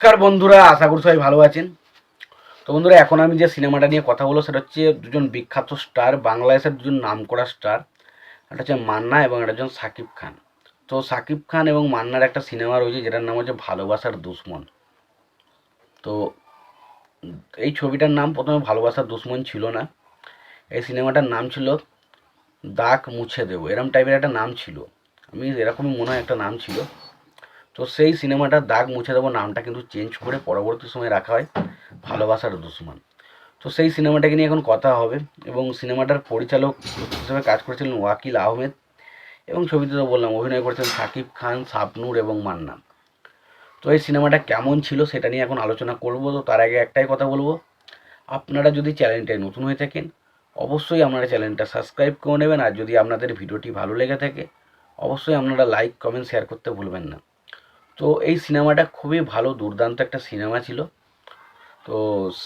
নমস্কার বন্ধুরা, আশা করি সবাই ভালো আছেন। তো বন্ধুরা, এখন আমি যে সিনেমাটা নিয়ে কথা বলবো সেটা হচ্ছে দুজন বিখ্যাত স্টার, বাংলাদেশের দুজন নামকরা স্টার। একটা হচ্ছে মান্না এবং একটা হচ্ছে সাকিব খান। তো সাকিব খান এবং মান্নার একটা সিনেমা রয়েছে যেটার নাম হচ্ছে ভালোবাসার দুশ্মন। তো এই ছবিটার নাম প্রথমে ভালোবাসার দুশ্মন ছিল না, এই সিনেমাটার নাম ছিল দাগ মুছে দেবো, এরম টাইপের একটা নাম ছিল। আমি এরকমই মনে হয় একটা নাম ছিল। তো সেই সিনেমাটার দাগ মুছে দেবো নামটা কিন্তু চেঞ্জ করে পরবর্তী সময় রাখা হয় ভালোবাসার দুশ্মন। তো সেই সিনেমাটাকে নিয়ে এখন কথা হবে। এবং সিনেমাটার পরিচালক হিসেবে কাজ করেছিলেন ওয়াকিল আহমেদ, এবং ছবিতে তো বললাম অভিনয় করেছিলেন সাকিব খান, শাবনূর এবং মান্না। তো এই সিনেমাটা কেমন ছিল সেটা নিয়ে এখন আলোচনা করব। তো তার আগে একটাই কথা বলবো, আপনারা যদি চ্যানেলটায় নতুন হয়ে থাকেন অবশ্যই আপনারা চ্যানেলটা সাবস্ক্রাইব করে নেবেন। আর যদি আপনাদের ভিডিওটি ভালো লেগে থাকে অবশ্যই আপনারা লাইক কমেন্ট শেয়ার করতে ভুলবেন না। তো এই সিনেমাটা খুবই ভালো, দুর্দান্ত একটা সিনেমা ছিল। তো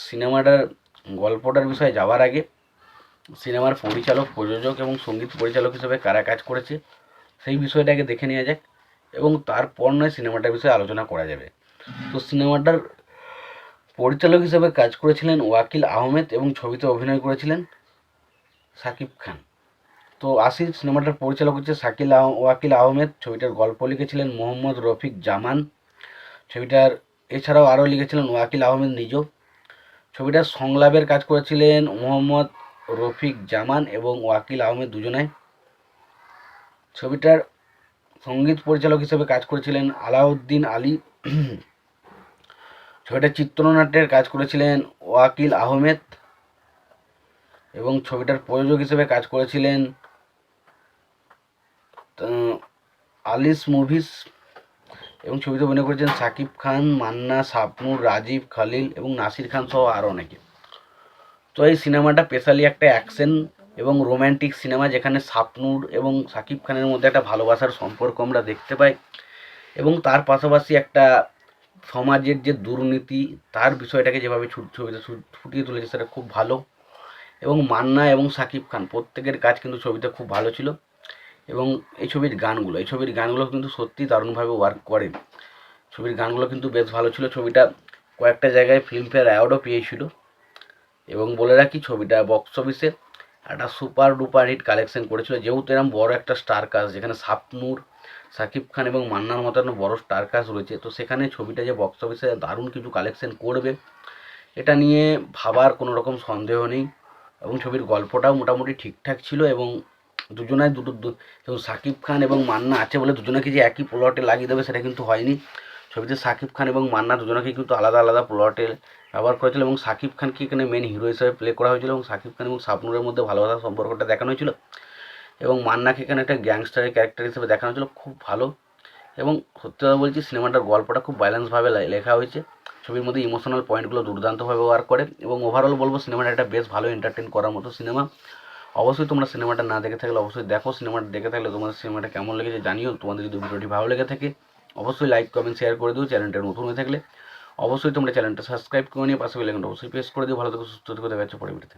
সিনেমাটার গল্পটার বিষয়ে যাওয়ার আগে সিনেমার পরিচালক, প্রযোজক এবং সঙ্গীত পরিচালক হিসেবে কারা কাজ করেছে সেই বিষয়টাকে দেখে নেওয়া যাক, এবং তারপর নয় সিনেমাটার বিষয়ে আলোচনা করা যাবে। তো সিনেমাটার পরিচালক হিসেবে কাজ করেছিলেন ওয়াকিল আহমেদ এবং ছবিতে অভিনয় করেছিলেন সাকিব খান। তো আসি, সিনেমাটার পরিচালক হচ্ছে ওয়াকিল আহমেদ। ছবিটার গল্প লিখেছিলেন মোহাম্মদ রফিক জামান। ছবিটার এছাড়াও আরও লিখেছিলেন ওয়াকিল আহমেদ নিজেও। ছবিটার সংলাপের কাজ করেছিলেন মোহাম্মদ রফিক জামান এবং ওয়াকিল আহমেদ দুজনাই। ছবিটার সঙ্গীত পরিচালক হিসেবে কাজ করেছিলেন আলাউদ্দিন আলী। ছবিটার চিত্রনাট্যের কাজ করেছিলেন ওয়াকিল আহমেদ, এবং ছবিটার প্রযোজক হিসেবে কাজ করেছিলেন আলিস মুভিস, এবং ছবিতে অভিনয় করেছেন সাকিব খান, মান্না, শাবনূর, রাজীব, খালিল এবং নাসির খান সহ আরও অনেকে। তো এই সিনেমাটা স্পেশালি একটা অ্যাকশন এবং রোম্যান্টিক সিনেমা, যেখানে শাবনূর এবং সাকিব খানের মধ্যে একটা ভালোবাসার সম্পর্ক আমরা দেখতে পাই, এবং তার পাশাপাশি একটা সমাজের যে দুর্নীতি তার বিষয়টাকে যেভাবে ছবিতে ফুটিয়ে তুলেছে সেটা খুব ভালো। এবং মান্না এবং সাকিব খান প্রত্যেকের কাজ কিন্তু ছবিতে খুব ভালো ছিল। এবং এই ছবির গানগুলো কিন্তু সত্যি দারুণভাবে ওয়ার্ক করে। ছবির গানগুলো কিন্তু বেশ ভালো ছিল। ছবিটা কয়েকটা জায়গায় ফিল্মফেয়ার অ্যাওয়ার্ডও পেয়েছিল। এবং বলে রাখি, ছবিটা বক্স অফিসে একটা সুপার ডুপার হিট কালেকশন করেছিল। যেহেতু এরকম বড় একটা স্টার কাস্ট, যেখানে শাবনূর, সাকিব খান এবং মান্নার মতন বড় স্টার কাস্ট রয়েছে, তো সেখানে ছবিটা যে বক্স অফিসে দারুণ কিছু কালেকশন করবে এটা নিয়ে ভাবার কোনো রকম সন্দেহ নেই। এবং ছবির গল্পটাও মোটামুটি ঠিকঠাক ছিল, এবং দুজনায় এবং সাকিব খান এবং মান্না আছে বলে দুজনকে যে একই প্লটে লাগিয়ে দেবে সেটা কিন্তু হয়নি। ছবিতে সাকিব খান এবং মান্না দুজনকে কিন্তু আলাদা আলাদা প্লটে ব্যবহার করেছিল, এবং সাকিব খানকে এখানে মেন হিরো হিসেবে প্লে করা হয়েছিল, এবং সাকিব খান এবং শাবনূরের মধ্যে ভালোবাসার সম্পর্কটা দেখানো হয়েছিল, এবং মান্নাকে এখানে একটা গ্যাংস্টারের ক্যারেক্টার হিসেবে দেখানো হয়েছিল। খুব ভালো। এবং সত্যি কথা বলছি, সিনেমাটার গল্পটা খুব ব্যালেন্সভাবে লেখা হয়েছে। ছবির মধ্যে ইমোশনাল পয়েন্টগুলো দুর্দান্তভাবে ব্যবহার করে, এবং ওভারঅল বলবো সিনেমাটা একটা বেশ ভালো এন্টারটেন করার মতো সিনেমা। অবশ্যই তোমরা সিনেমাটা না দেখে থাকলে অবশ্যই দেখো। সিনেমাটা দেখে থাকলে তোমাদের সিনেমাটা কেমন লেগেছে জানিও। তোমাদের যদি ভিডিওটি ভালো লেগে থাকে অবশ্যই লাইক কমেন্ট শেয়ার করে দিও। চ্যানেলটা নতুন হয়ে থাকলে অবশ্যই তোমরা চ্যানেলটা সাবস্ক্রাইব করে নিয়ে পাশে বেল আইকনটা অবশ্যই প্রেস করে দিও। ভালো থেকো, সুস্থ থেকো, দেখা যাচ্ছে পরে ভিডিওতে।